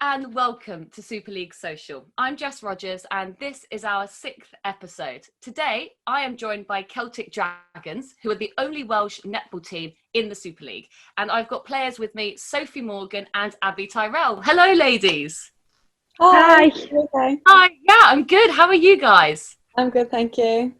and welcome to Super League Social. I'm Jess Rogers and this is our 6th episode. Today I am joined by Celtic Dragons, who are the only Welsh netball team in the Super League. And I've got players with me, Sophie Morgan and Abby Tyrrell. Hello ladies. Hi. Okay. Hi, yeah, I'm good. How are you guys? I'm good, thank you.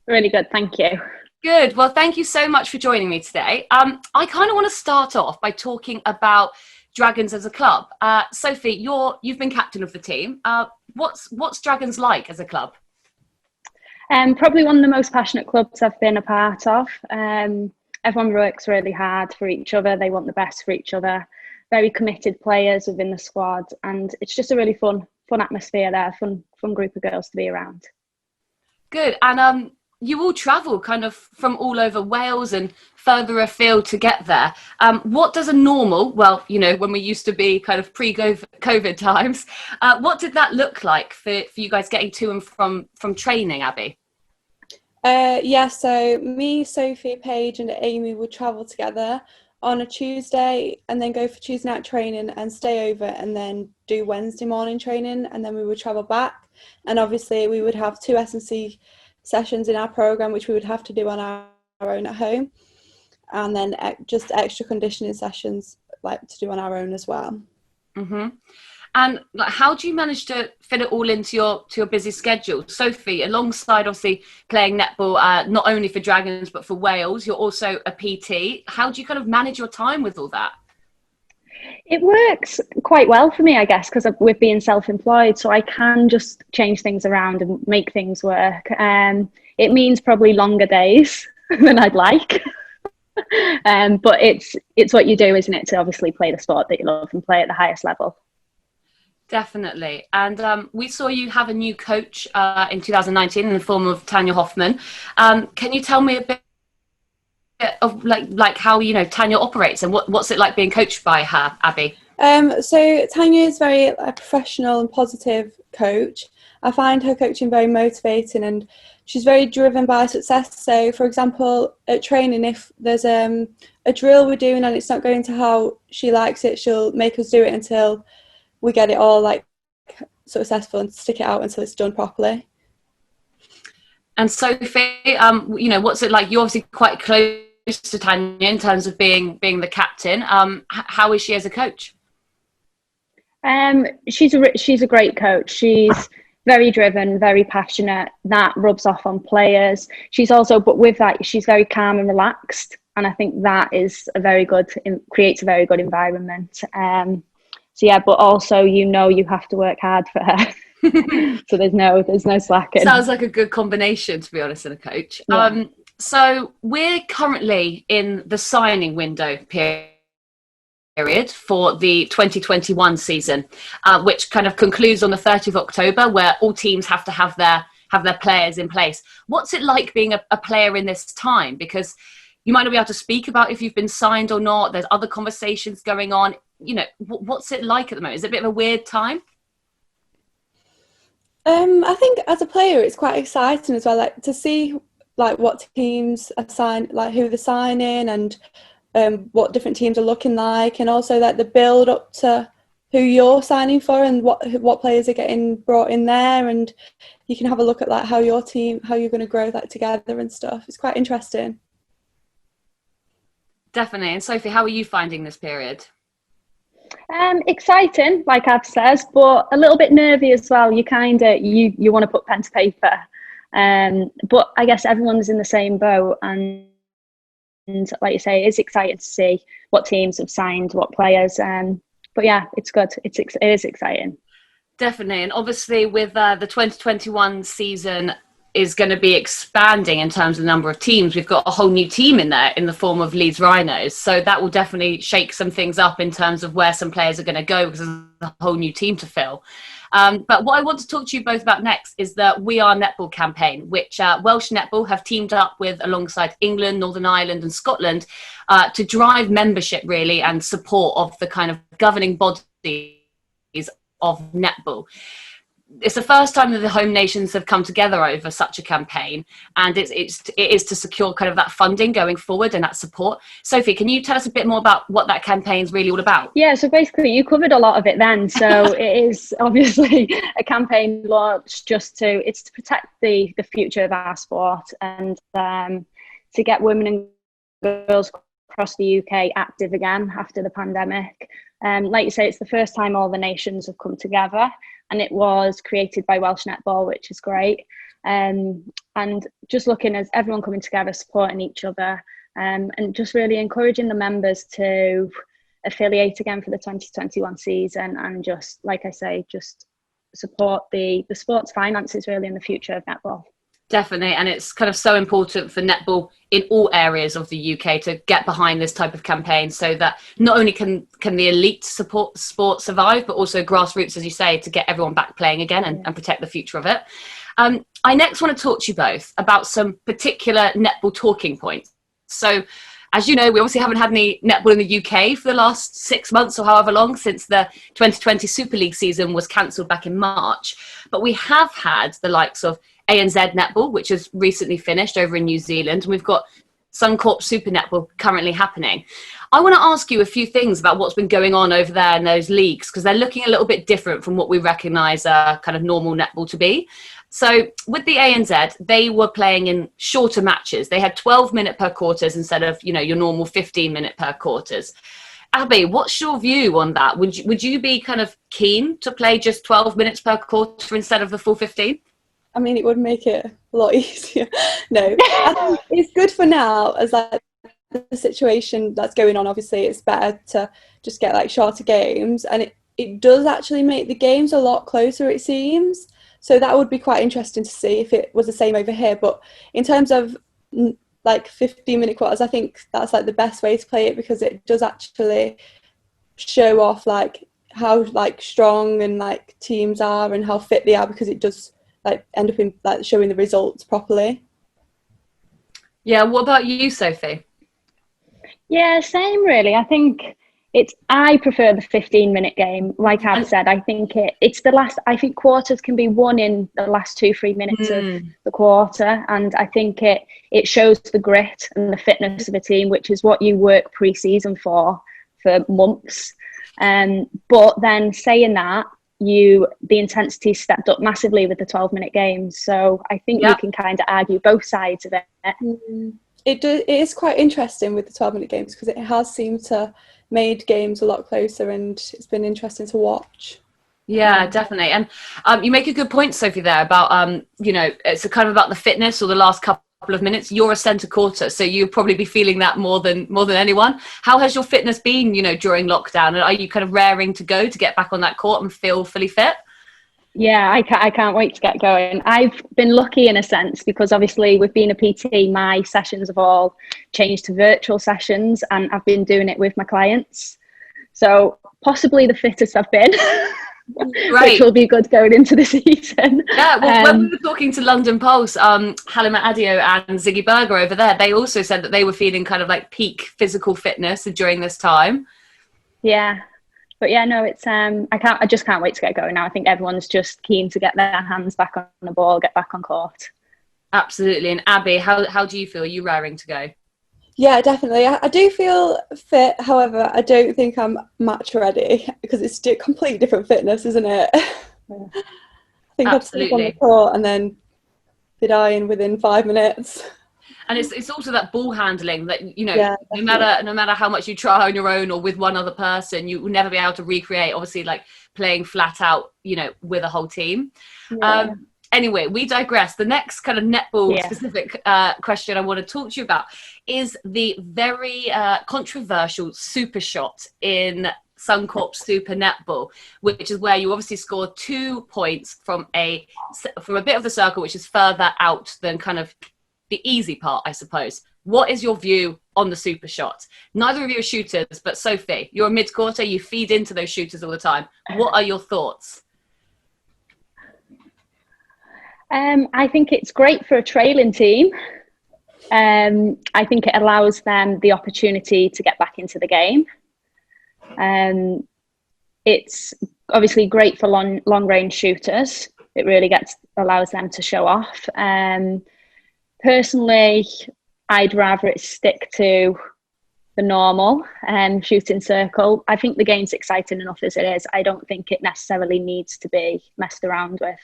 Really good, thank you. Good. Well, thank you so much for joining me today. I kind of want to start off by talking about Dragons as a club. Sophie, you've been captain of the team. What's Dragons like as a club? Probably one of the most passionate clubs I've been a part of. Everyone works really hard for each other. They want the best for each other. Very committed players within the squad, and it's just a really fun atmosphere there. Fun group of girls to be around. Good. And you all travel kind of from all over Wales and further afield to get there. What does a normal, well, you know, when we used to be kind of pre-COVID times, what did that look like for you guys getting to and from training, Abby? So me, Sophie, Paige and Amy would travel together on a Tuesday and then go for Tuesday night training and stay over and then do Wednesday morning training, and then we would travel back. And obviously we would have 2 S&C sessions in our programme, which we would have to do on our own at home, and then just extra conditioning sessions like to do on our own as well. Mm-hmm. And how do you manage to fit it all into your busy schedule? Sophie, alongside obviously playing netball, not only for Dragons but for Wales, you're also a PT. How do you kind of manage your time with all that? It works quite well for me, I guess, because with being self-employed, so I can just change things around and make things work. It means probably longer days than I'd like. But it's what you do, isn't it, to obviously play the sport that you love and play at the highest level. Definitely. And we saw you have a new coach in 2019 in the form of Tanya Hoffman. Can you tell me a bit of like how, you know, Tanya operates and what's it like being coached by her, Abby? So Tanya is very a professional and positive coach. I find her coaching very motivating and she's very driven by success. So for example, at training, if there's a drill we're doing and it's not going to how she likes it, she'll make us do it until we get it all like successful and stick it out until it's done properly. And Sophie, you know, what's it like? You're obviously quite close to Tanya in terms of being the captain. How is she as a coach? She's a great coach. She's very driven, very passionate. That rubs off on players. She's also, but with that, she's very calm and relaxed, and I think that is creates a very good environment. So yeah, but also, you know, you have to work hard for her. So there's no slacking. Sounds like a good combination, to be honest, in a coach. Yeah. So we're currently in the signing window period for the 2021 season, which kind of concludes on the 30th of October, where all teams have to have their players in place. What's it like being a player in this time? Because you might not be able to speak about if you've been signed or not. There's other conversations going on. You know, what's it like at the moment? Is it a bit of a weird time? I think as a player, it's quite exciting as well, like to see like what teams are signed, like who they're signing and what different teams are looking like, and also like the build up to who you're signing for and what players are getting brought in there, and you can have a look at like how you're going to grow that together and stuff. It's quite interesting. Definitely. And Sophie, how are you finding this period? Exciting, like Ab says, but a little bit nervy as well. You kind of you want to put pen to paper, but I guess everyone's in the same boat, and like you say, it's exciting to see what teams have signed, what players. But yeah, it's good. It is exciting. Definitely, and obviously with the 2021 season is going to be expanding in terms of the number of teams. We've got a whole new team in there in the form of Leeds Rhinos. So that will definitely shake some things up in terms of where some players are going to go, because there's a whole new team to fill. But what I want to talk to you both about next is the We Are Netball campaign, which Welsh Netball have teamed up with alongside England, Northern Ireland and Scotland to drive membership really and support of the kind of governing bodies of netball. it's the first time that the home nations have come together over such a campaign, and it is to secure kind of that funding going forward and that support. Sophie, can you tell us a bit more about what that campaign is really all about? Yeah, so basically you covered a lot of it then. So it is obviously a campaign launched it's to protect the future of our sport, and to get women and girls across the UK active again after the pandemic. Like you say, it's the first time all the nations have come together, and it was created by Welsh Netball, which is great. And just looking as everyone coming together, supporting each other, and just really encouraging the members to affiliate again for the 2021 season, and just, like I say, just support the sports finances really in the future of netball. Definitely, and it's kind of so important for netball in all areas of the UK to get behind this type of campaign, so that not only can the elite support sport survive, but also grassroots, as you say, to get everyone back playing again and protect the future of it. I next want to talk to you both about some particular netball talking points. So, as you know, we obviously haven't had any netball in the UK for the last 6 months or however long, since the 2020 Superleague season was cancelled back in March. But we have had the likes of ANZ Netball, which has recently finished over in New Zealand, and we've got Suncorp Super Netball currently happening. I want to ask you a few things about what's been going on over there in those leagues, because they're looking a little bit different from what we recognise kind of normal netball to be. So with the ANZ, they were playing in shorter matches. They had 12-minute per quarters instead of, your normal 15-minute per quarters. Abby, what's your view on that? Would you be kind of keen to play just 12 minutes per quarter instead of the full 15? I mean, it would make it a lot easier. No, it's good for now, as like the situation that's going on. Obviously, it's better to just get like shorter games, and it does actually make the games a lot closer, it seems. So that would be quite interesting to see if it was the same over here. But in terms of like 15-minute quarters, I think that's like the best way to play it, because it does actually show off like how like strong and like teams are and how fit they are, because it does like end up in like showing the results properly. Yeah, what about you, Sophie? Yeah, same really. I think I prefer the 15-minute game. Like I've said, I think it's the last, I think quarters can be won in the last 2-3 minutes of the quarter, and I think it shows the grit and the fitness of a team, which is what you work pre-season for months. But then saying that, the intensity stepped up massively with the 12-minute games. So I think you can kind of argue both sides of it. It is quite interesting with the 12-minute games, because it has seemed to made games a lot closer, and it's been interesting to watch. Yeah, definitely. And you make a good point, Sophie, there about it's kind of about the fitness or the last couple of minutes. You're a centre quarter, so you'll probably be feeling that more than anyone. How has your fitness been, during lockdown? And are you kind of raring to go to get back on that court and feel fully fit? Yeah, I can't wait to get going. I've been lucky in a sense, because obviously with being a PT, my sessions have all changed to virtual sessions, and I've been doing it with my clients. So possibly the fittest I've been, which will be good going into the season. Yeah, well, when we were talking to London Pulse, Halima Adio and Ziggy Berger over there, they also said that they were feeling kind of like peak physical fitness during this time. Yeah. But yeah, no, it's I just can't wait to get going now. I think everyone's just keen to get their hands back on the ball, get back on court. Absolutely. And Abby, how do you feel? Are you raring to go? Yeah, definitely. I do feel fit. However, I don't think I'm match ready, because it's a completely different fitness, isn't it? I think I'd sleep on the court and then be dying within 5 minutes. And it's also that ball handling that, no matter how much you try on your own or with one other person, you will never be able to recreate, obviously, like playing flat out, with a whole team. Yeah. Anyway, we digress. The next kind of netball specific question I want to talk to you about is the very controversial Supershot in Suncorp Super Netball, which is where you obviously score 2 points from a bit of the circle, which is further out than kind of the easy part, I suppose. What is your view on the Supershot? Neither of you are shooters, but Sophie, you're a mid-quarter, you feed into those shooters all the time. What are your thoughts? I think it's great for a trailing team. I think it allows them the opportunity to get back into the game. It's obviously great for long range shooters. it really allows them to show off. Personally, I'd rather it stick to the normal shooting circle. I think the game's exciting enough as it is. I don't think it necessarily needs to be messed around with.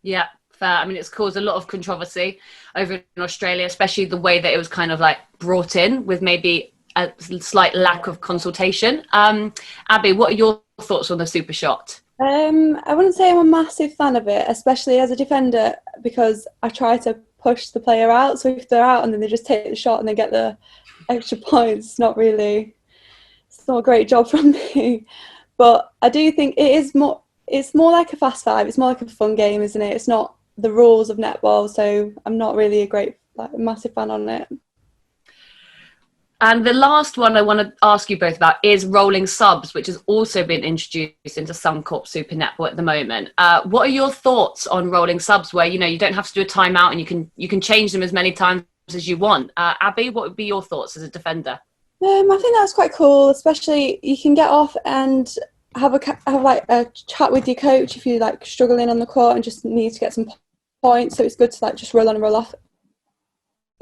Yeah, fair. I mean, it's caused a lot of controversy over in Australia, especially the way that it was kind of like brought in with maybe a slight lack of consultation. Abby, what are your thoughts on the Supershot? I wouldn't say I'm a massive fan of it, especially as a defender, because I try to push the player out. So if they're out and then they just take the shot and they get the extra points, it's not a great job from me. But I do think it's more like a fast five. It's more like a fun game, isn't it? It's not the rules of netball, so I'm not really a massive fan on it. And the last one I want to ask you both about is rolling subs, which has also been introduced into some Corp Super Netball at the moment. What are your thoughts on rolling subs, where you don't have to do a timeout and you can change them as many times as you want? Abby, what would be your thoughts as a defender? I think that's quite cool, especially you can get off and have a chat with your coach if you're struggling on the court and just need to get some points. So it's good to just roll on and roll off,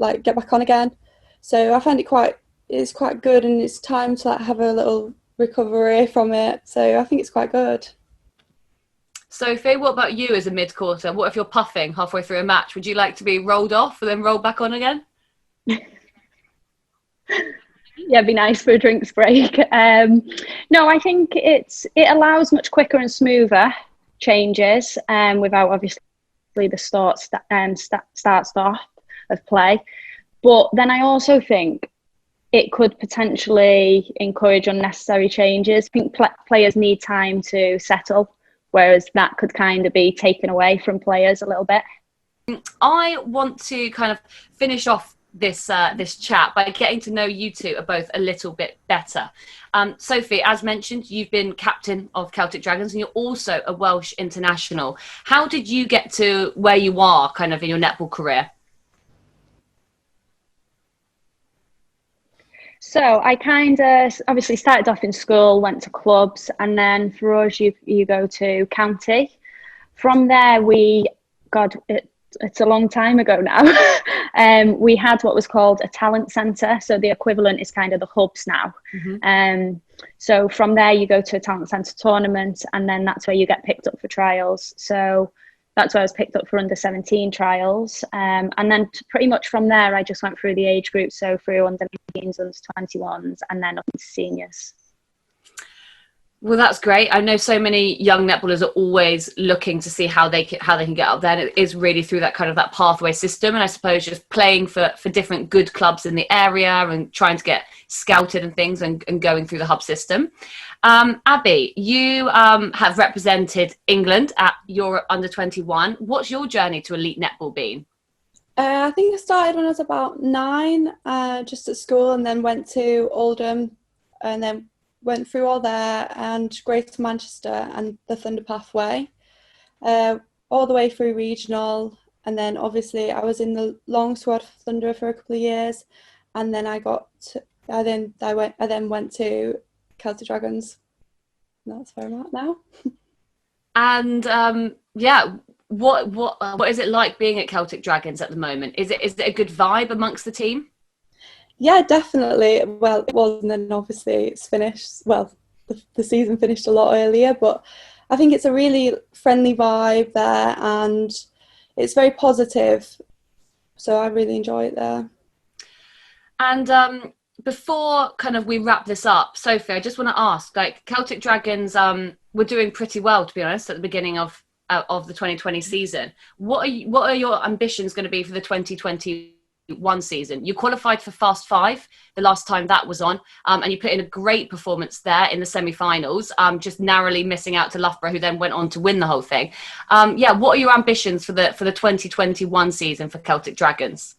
get back on again. So I find it's quite good, and it's time to have a little recovery from it. So I think it's quite good. Sophie, what about you as a mid-quarter? What if you're puffing halfway through a match? Would you like to be rolled off and then rolled back on again? Yeah, it'd be nice for a drinks break. No, I think it allows much quicker and smoother changes without obviously the start-stop of play. But then I also think it could potentially encourage unnecessary changes. I think players need time to settle, whereas that could kind of be taken away from players a little bit. I want to kind of finish off this chat by getting to know you two both a little bit better. Sophie, as mentioned, you've been captain of Celtic Dragons and you're also a Welsh international. How did you get to where you are kind of in your netball career? So I kind of obviously started off in school, went to clubs, and then for us, you go to county. From there, it's a long time ago now. We had what was called a talent centre. So the equivalent is kind of the hubs now. Mm-hmm. So from there, you go to a talent centre tournament, and then that's where you get picked up for trials. So that's where I was picked up for under 17 trials. And then pretty much from there, I just went through the age group. So through under 19s, under 21s, and then up into seniors. Well, that's great. I know so many young netballers are always looking to see how they can get up there. And it is really through that kind of that pathway system. And I suppose just playing for different good clubs in the area and trying to get scouted and things and going through the hub system. Abby, you have represented England at Europe under 21. What's your journey to elite netball been? I think I started when I was about 9, just at school, and then went to Oldham, and then went through all there and Greater Manchester and the Thunder Pathway, all the way through regional, and then obviously I was in the long squad for Thunder for a couple of years, and then I then went to Celtic Dragons. And that's where I'm at now. And what is it like being at Celtic Dragons at the moment? Is it a good vibe amongst the team? Yeah, definitely. Well, it was, and then obviously it's finished. Well, the season finished a lot earlier, but I think it's a really friendly vibe there, and it's very positive. So I really enjoy it there. And before kind of we wrap this up, Sophie, I just want to ask, Celtic Dragons were doing pretty well, to be honest, at the beginning of the 2020 season. What are your ambitions going to be for the 2021 season? You qualified for Fast 5 the last time that was on, and you put in a great performance there in the semi-finals, just narrowly missing out to Loughborough, who then went on to win the whole thing. What are your ambitions for the 2021 season for Celtic Dragons?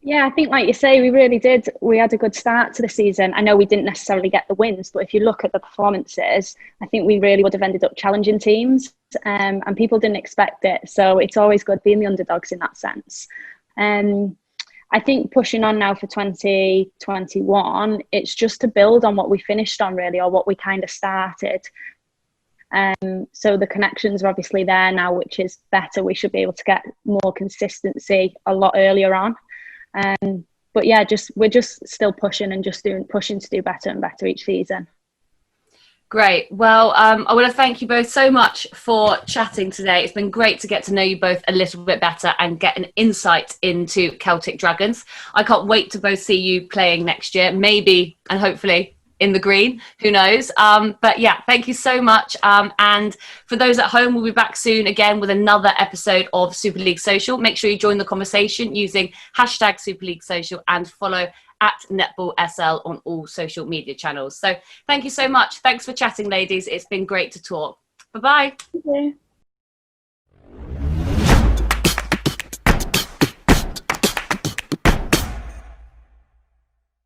Yeah, I think like you say, we really did. We had a good start to the season. I know we didn't necessarily get the wins, but if you look at the performances, I think we really would have ended up challenging teams, and people didn't expect it. So it's always good being the underdogs in that sense. I think pushing on now for 2021, it's just to build on what we finished on really, or what we kind of started. So the connections are obviously there now, which is better. We should be able to get more consistency a lot earlier on. But yeah, we're just still pushing and pushing to do better and better each season. Great. Well, I want to thank you both so much for chatting today. It's been great to get to know you both a little bit better and get an insight into Celtic Dragons. I can't wait to both see you playing next year, maybe and hopefully in the green, who knows. But yeah, thank you so much. And for those at home, we'll be back soon again with another episode of Super League Social. Make sure you join the conversation using hashtag Super League Social and follow at Netball SL on all social media channels. So thank you so much. Thanks for chatting, ladies. It's been great to talk. Bye-bye. Thank you.